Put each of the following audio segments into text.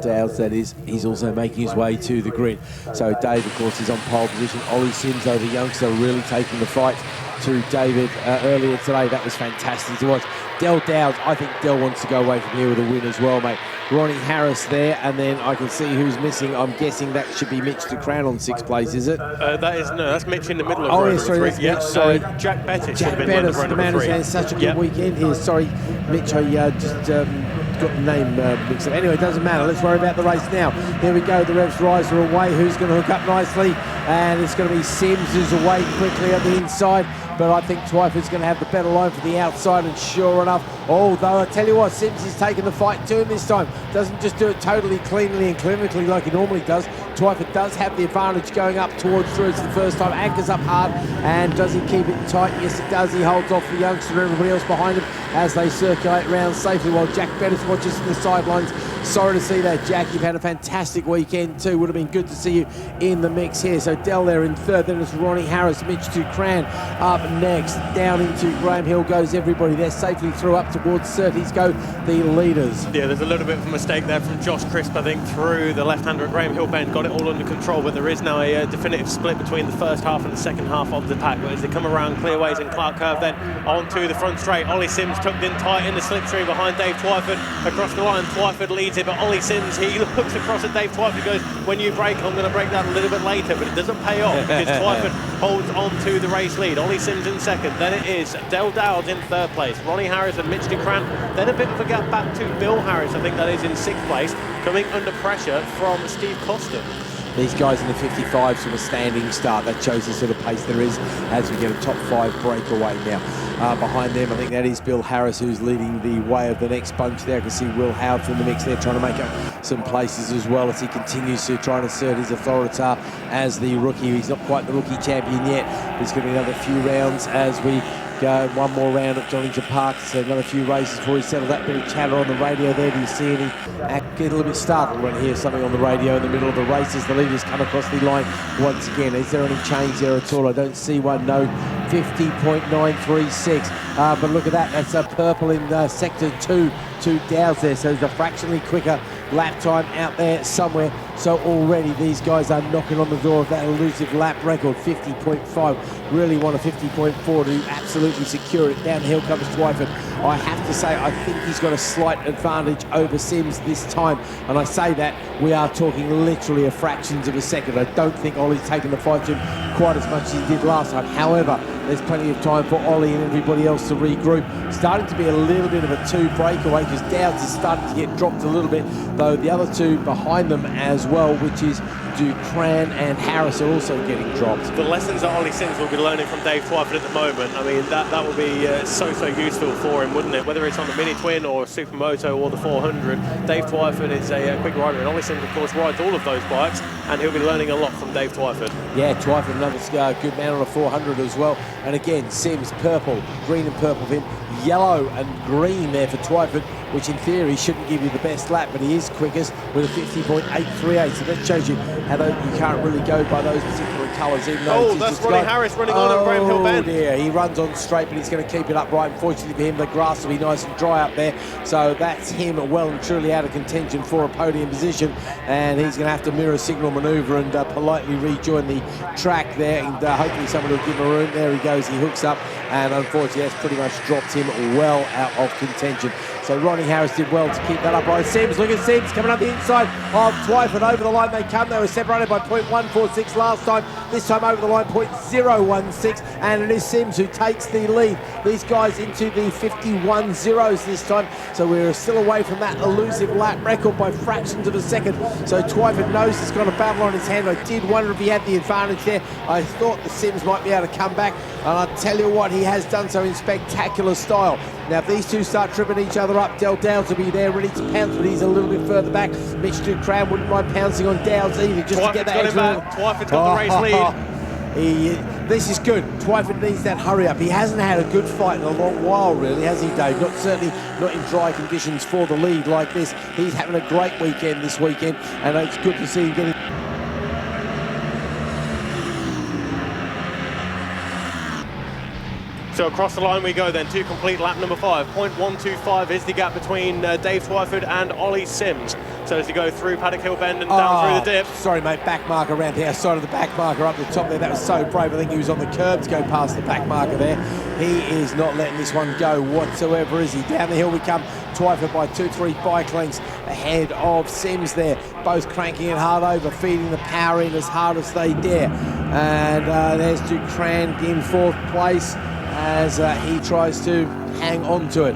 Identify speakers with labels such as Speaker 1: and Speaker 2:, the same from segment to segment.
Speaker 1: Dowds, that is, he's also making his way to the grid. So Dave, of course, is on pole position. Ollie Sims, though, the youngster, really taking the fight to David earlier today. That was fantastic to watch. Del Dowds, I think Del wants to go away from here with a win as well, mate. Ronnie Harris there, and then I can see who's missing. I'm guessing that should be Mitch DeCrown on sixth place, is it?
Speaker 2: That's Mitch in the middle of
Speaker 1: row
Speaker 2: number
Speaker 1: sorry,
Speaker 2: three.
Speaker 1: Mitch, sorry.
Speaker 2: Jack Bettis.
Speaker 1: Jack Bettis, the man who's had such a good weekend here. Sorry, Mitch, I just got the name mixed up. Anyway, it doesn't matter. Let's worry about the race now. Here we go. The Revs riser away. Who's going to hook up nicely? And it's going to be Sims who's away quickly on the inside. But I think Twyford's going to have the better line for the outside, and sure enough, although I tell you what, Sims is taking the fight to him this time. Doesn't just do it totally cleanly and clinically like he normally does. Twyford does have the advantage going up towards through for the first time. Anchors up hard, and does he keep it tight? Yes, it does. He holds off the youngster and everybody else behind him as they circulate around safely while Jack Bettis watches from the sidelines. Sorry to see that, Jack. You've had a fantastic weekend too. Would have been good to see you in the mix here. So Dell there in third. Then it's Ronnie Harris, Mitch DeCrown up next. Down into Graham Hill goes everybody. They're safely through up towards Surtees go the leaders.
Speaker 2: Yeah, there's a little bit of a mistake there from Josh Crisp, I think, through the left-hander at Graham Hill bend. Got it all under control, but there is now a definitive split between the first half and the second half of the pack. But as they come around Clearways and Clark Curve, then onto the front straight. Ollie Sims tucked in tight in the slipstream behind Dave Twyford. Across the line, Twyford leads it, but Ollie Sims, he looks across at Dave Twyford and goes, when you break, I'm going to break that a little bit later, but it doesn't pay off because Twyford holds on to the race lead. Ollie Sims in second, then it is Del Dowds in third place, Ronnie Harris and Mitch DeCrown, then a bit of a gap back to Bill Harris, I think that is in sixth place, coming under pressure from Steve Costa.
Speaker 1: These guys in the 55 sort of standing start. That shows the sort of pace there is as we get a top five breakaway now. Behind them, I think that is Bill Harris who's leading the way of the next bunch there. I can see Will Howard in the mix there trying to make up some places as well as he continues to try and assert his authority as the rookie. He's not quite the rookie champion yet. There's going to be another few rounds as we go. One more round at Donington Park, so another few races before he settled. That bit of chatter on the radio there. Do you see any? Get a little bit startled when I hear something on the radio in the middle of the races. The leaders come across the line once again. Is there any change there at all? I don't see one. No. 50.936. But look at that. That's a purple in sector 2 to Dowds there. So there's a fractionally quicker lap time out there somewhere. So already these guys are knocking on the door of that elusive lap record, 50.5. Really want a 50.4 to absolutely secure it. Down the hill comes Twyford. I have to say, I think he's got a slight advantage over Sims this time. And I say that, we are talking literally a fractions of a second. I don't think Ollie's taken the fight to him quite as much as he did last time. However, there's plenty of time for Ollie and everybody else to regroup. Starting to be a little bit of a two breakaway because Dowds is starting to get dropped a little bit, though the other two behind them as well, which is DeCrown and Harris, are also getting dropped. The
Speaker 2: lessons that Ollie Sims will be learning from Dave Twyford at the moment, I mean, that will be so useful for him, wouldn't it? Whether it's on the Minitwin or Supermoto or the 400, Dave Twyford is a quick rider, and Ollie Sims, of course, rides all of those bikes, and he'll be learning a lot from Dave Twyford.
Speaker 1: Yeah, Twyford, another good man on a 400 as well. And again, Sims, purple, green and purple for him, yellow and green there for Twyford, which in theory shouldn't give you the best lap, but he is quickest with a 50.838. So that shows you how you can't really go by those particular colours. Even though
Speaker 2: that's Ronnie Harris running on at Graham Hill bend.
Speaker 1: Oh dear, he runs on straight, but he's going to keep it upright. Unfortunately for him, the grass will be nice and dry up there. So that's him well and truly out of contention for a podium position. And he's going to have to mirror signal manoeuvre and politely rejoin the track there. And hopefully someone will give him a room. There he goes, he hooks up. And unfortunately, that's pretty much dropped him well out of contention. So Ronnie Harris did well to keep that upright. Sims, look at Sims coming up the inside of Twyford. Over the line they come. They were separated by 0.146 last time. This time over the line 0.016. And it is Sims who takes the lead. These guys into the 51 zeros this time. So we're still away from that elusive lap record by fractions of a second. So Twyford knows he's got a battle on his hand. I did wonder if he had the advantage there. I thought the Sims might be able to come back. And I tell you what, he has done so in spectacular style. Now, if these two start tripping each other up, Del Dowds will be there ready to pounce, but he's a little bit further back. Mitch DeCrown wouldn't mind pouncing on Dowds either, just to get that extra.
Speaker 2: Twyford's got the race lead.
Speaker 1: This is good. Twyford needs that hurry up. He hasn't had a good fight in a long while, really, has he, Dave? Certainly not in dry conditions for the lead like this. He's having a great weekend this weekend, and it's good to see him getting...
Speaker 2: So across the line we go then to complete lap number 5. 0.125 is the gap between Dave Twyford and Ollie Sims. So as you go through Paddock Hill Bend and down through the dip.
Speaker 1: Sorry, mate, back marker around the outside of the back marker up the top there. That was so brave. I think he was on the curb to go past the back marker there. He is not letting this one go whatsoever, is he? Down the hill we come. Twyford by 2-3 bike lengths ahead of Sims there. Both cranking it hard over, feeding the power in as hard as they dare. And there's Ducran in fourth place as he tries to hang on to it.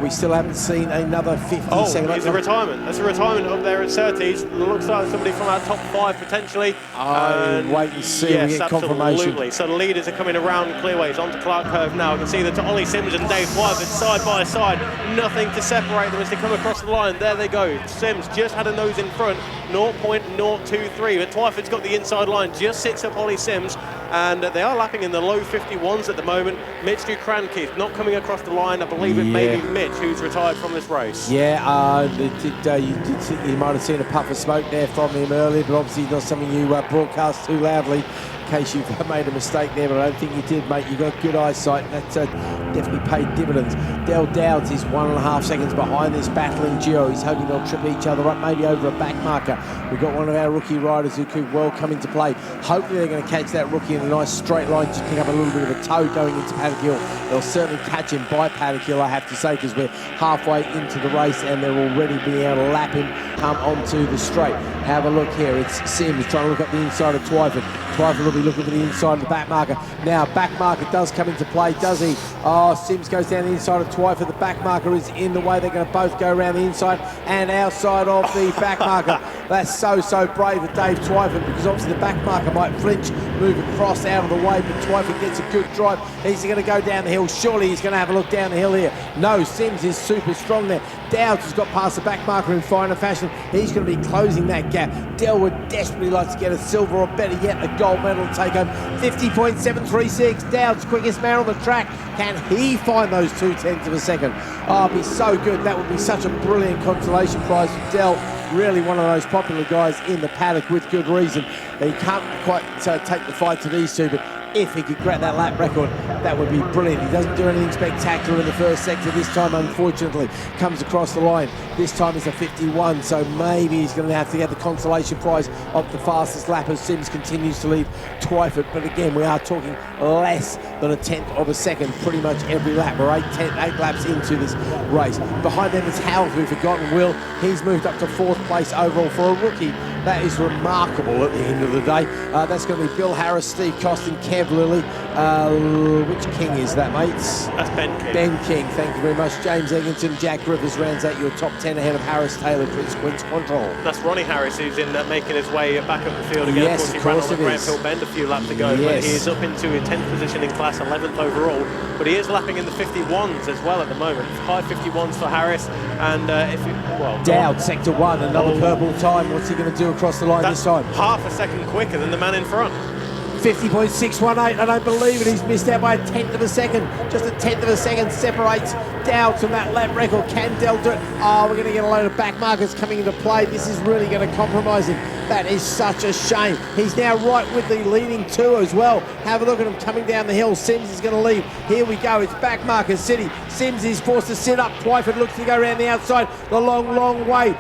Speaker 1: We still haven't seen another 50 second.
Speaker 2: It's a retirement. That's a retirement up there at Surtees. Looks like somebody from our top 5 potentially.
Speaker 1: Wait and see.
Speaker 2: Yes,
Speaker 1: we get
Speaker 2: absolutely.
Speaker 1: confirmation.
Speaker 2: So the leaders are coming around clearways onto Clark Curve now. I can see that Ollie Sims and Dave Twyford side by side. Nothing to separate them as they come across the line. There they go. Sims just had a nose in front, 0.023. But Twyford's got the inside line, just sits up Ollie Sims. And they are lapping in the low 51s at the moment. Mitch Ducran, Keith, not coming across the line. I believe it may be Mitch who's retired from this race.
Speaker 1: Yeah, you might have seen a puff of smoke there from him earlier, but obviously not something you broadcast too loudly in case you've made a mistake there, but I don't think you did, mate. You got good eyesight, and that's definitely paid dividends. Del Dowds is 1.5 seconds behind this battling duo. He's hoping they'll trip each other up, maybe over a back marker. We've got one of our rookie riders who could well come into play. Hopefully they're going to catch that rookie in a nice straight line, just pick up a little bit of a toe going into Paddock Hill. They'll certainly catch him by Paddock Hill, I have to say, because we're halfway into the race and they're already being able to lap him come onto the straight. Have a look here. It's Sims trying to look up the inside of Twyford. Twyford will be looking for the inside of the back marker. Now, back marker does come into play, does he? Oh, Sims goes down the inside of Twyford. The back marker is in the way. They're going to both go around the inside and outside of the back marker. That's so brave of Dave Twyford, because obviously the back marker might flinch, move across out of the way, but Twyford gets a good drive. He's going to go down the hill. Surely he's going to have a look down the hill here. No, Sims is super strong there. Dowds has got past the back marker in finer fashion. He's going to be closing that gap. Dell would desperately like to get a silver, or better yet, a gold medal to take home. 50.736. Dowds quickest man on the track. Can he find those 0.2 of a second? Oh, it'd be so good. That would be such a brilliant consolation prize for Dell. Really one of those popular guys in the paddock with good reason. He can't quite take the fight to these two, but if he could grab that lap record, that would be brilliant. He doesn't do anything spectacular in the first sector this time, unfortunately. Comes across the line. This time it's a 51, so maybe he's going to have to get the consolation prize of the fastest lap as Sims continues to lead Twyford. But again, we are talking less than 1/10 of a second pretty much every lap. We're 8 laps into this race. Behind them is Howell, who forgotten Will. He's moved up to 4th place overall for a rookie. That is remarkable at the end of the day. That's going to be Bill Harris, Steve Costin, Kev Lilly. Which King is that, mates?
Speaker 2: That's Ben King.
Speaker 1: Ben King, thank you very much. James Egginton, Jack Griffiths rounds out your top 10 ahead of Harris, Taylor, Chris Quince, Control.
Speaker 2: That's Ronnie Harris, who's in making his way back up the field again.
Speaker 1: Yes,
Speaker 2: of course, he ran on the Graham Hill Bend a few laps ago, but he is up into a 10th position in class, 11th overall. But he is lapping in the 51s as well at the moment. High 51s for Harris, and
Speaker 1: Dowd, sector 1, another purple time. What's he going to do across the line this time?
Speaker 2: Half a second quicker than the man in front.
Speaker 1: 50.618. I don't believe it. He's missed out by 1/10 of a second. Just 1/10 of a second separates Dowd from that lap record. Can Dell do it? Oh, we're going to get a load of back markers coming into play. This is really going to compromise him. That is such a shame. He's now right with the leading two as well. Have a look at him coming down the hill. Sims is going to leave. Here we go. It's back marker city. Sims is forced to sit up. Twyford looks to go around the outside the long way.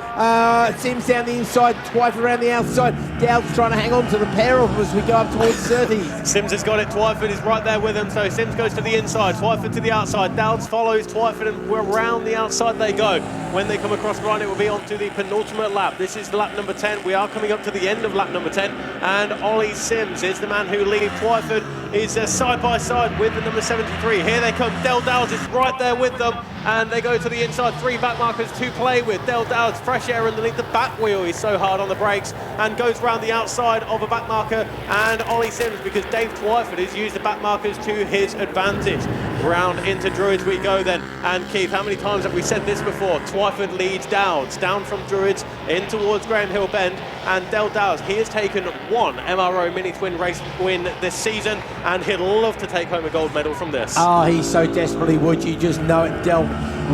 Speaker 1: Sims down the inside. Twyford around the outside. Dowd's trying to hang on to the pair of them as we go up towards 30.
Speaker 2: Sims has got it. Twyford is right there with him. So Sims goes to the inside. Twyford to the outside. Dowds follows Twyford, and around the outside they go. When they come across the line, it will be onto the penultimate lap. This is lap number 10. We are coming up to the end of lap number 10, and Ollie Sims is the man who leads. Twyford is side by side with the number 73. Here they come. Del Dowds is right there with them, and they go to the inside. 3 back markers to play with. Del Dowds, fresh air underneath the back wheel. He's so hard on the brakes and goes round the outside of a back marker, and Ollie Sims, because Dave Twyford has used the back markers to his advantage. Round into Druids we go then. And Keith, how many times have we said this before? Twyford leads Dowds down from Druids in towards Graham Hill Bend, and Del Dowds, he has taken 1 MRO Minitwin race win this season, and he'd love to take home a gold medal from this.
Speaker 1: Oh, he so desperately would. You just know it. Del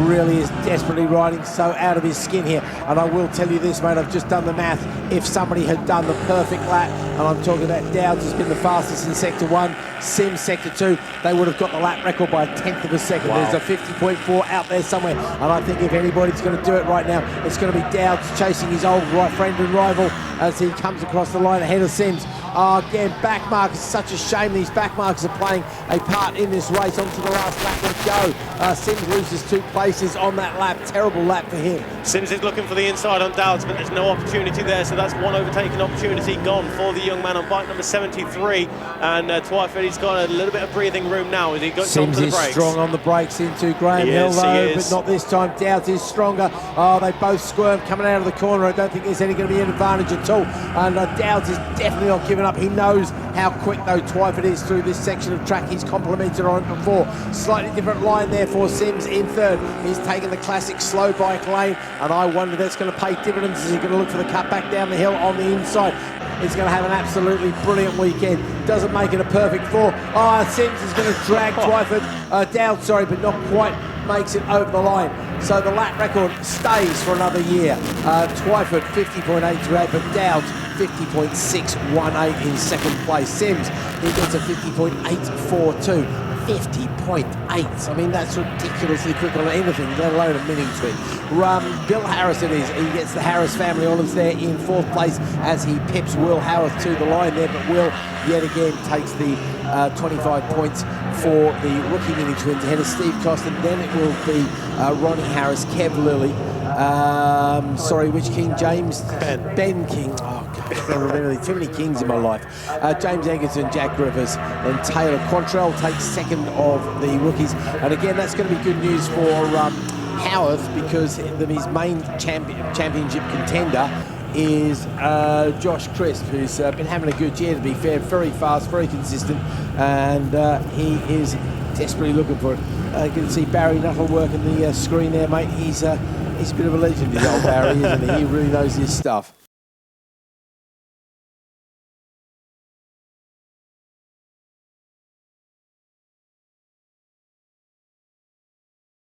Speaker 1: really is desperately riding so out of his skin here. And I will tell you this, mate, I've just done the math. If somebody had done the perfect lap, and I'm talking about Dowds has been the fastest in sector 1, Sims sector 2, they would have got the lap record by 1/10 of a second. Wow. There's a 50.4 out there somewhere, and I think if anybody's going to do it right now, it's going to be Dowds chasing chasing his old friend and rival as he comes across the line ahead of Sims. Again, back markers, such a shame these back markers are playing a part in this race. On to the last lap of go. Sims loses 2 places on that lap. Terrible lap for him.
Speaker 2: Sims is looking for the inside on Dowds, but there's no opportunity there, so that's one overtaking opportunity gone for the young man on bike number 73. And Twyford, he's got a little bit of breathing room now as he goes on to the brakes.
Speaker 1: Sims is strong on the brakes into Graham Hill, though, but not this time. Dowds is stronger. They both squirm coming out of the corner. I don't think there's any going to be an advantage at all. And Dowds is definitely not giving up. He knows how quick, though, Twyford is through this section of track. He's complimented on it before. Slightly different line there for Sims in third. He's taken the classic slow bike lane, and I wonder that's going to pay dividends as he's going to look for the cut back down the hill on the inside. He's going to have an absolutely brilliant weekend. Doesn't make it a perfect 4. Sims is going to drag Twyford down, but not quite makes it over the line. So the lap record stays for another year. Twyford 50.828, but Dowds 50.618 in second place. Sims, he gets a 50.842. 50.8. I mean, that's ridiculously quick on anything, let alone a mini twin. Bill Harris it is. He gets the Harris family olives there in 4th place as he pips Will Harris to the line there, but Will yet again takes the 25 points for the rookie mini twins ahead of Steve Costin. Then it will be Ronnie Harris, Kev Lilly, which King? James? Ben King. Oh, God, I can't remember. Too many Kings in my life. James Eggerton, Jack Rivers, and Taylor Quantrell takes second of the rookies. And again, that's going to be good news for Howarth, because his main championship contender is Josh Crisp, who's been having a good year, to be fair. Very fast, very consistent, and he is desperately looking for it. You can see Barry Nuttall working the screen there, mate. He's a bit of a legend, his old Barry, isn't he? He really knows his stuff.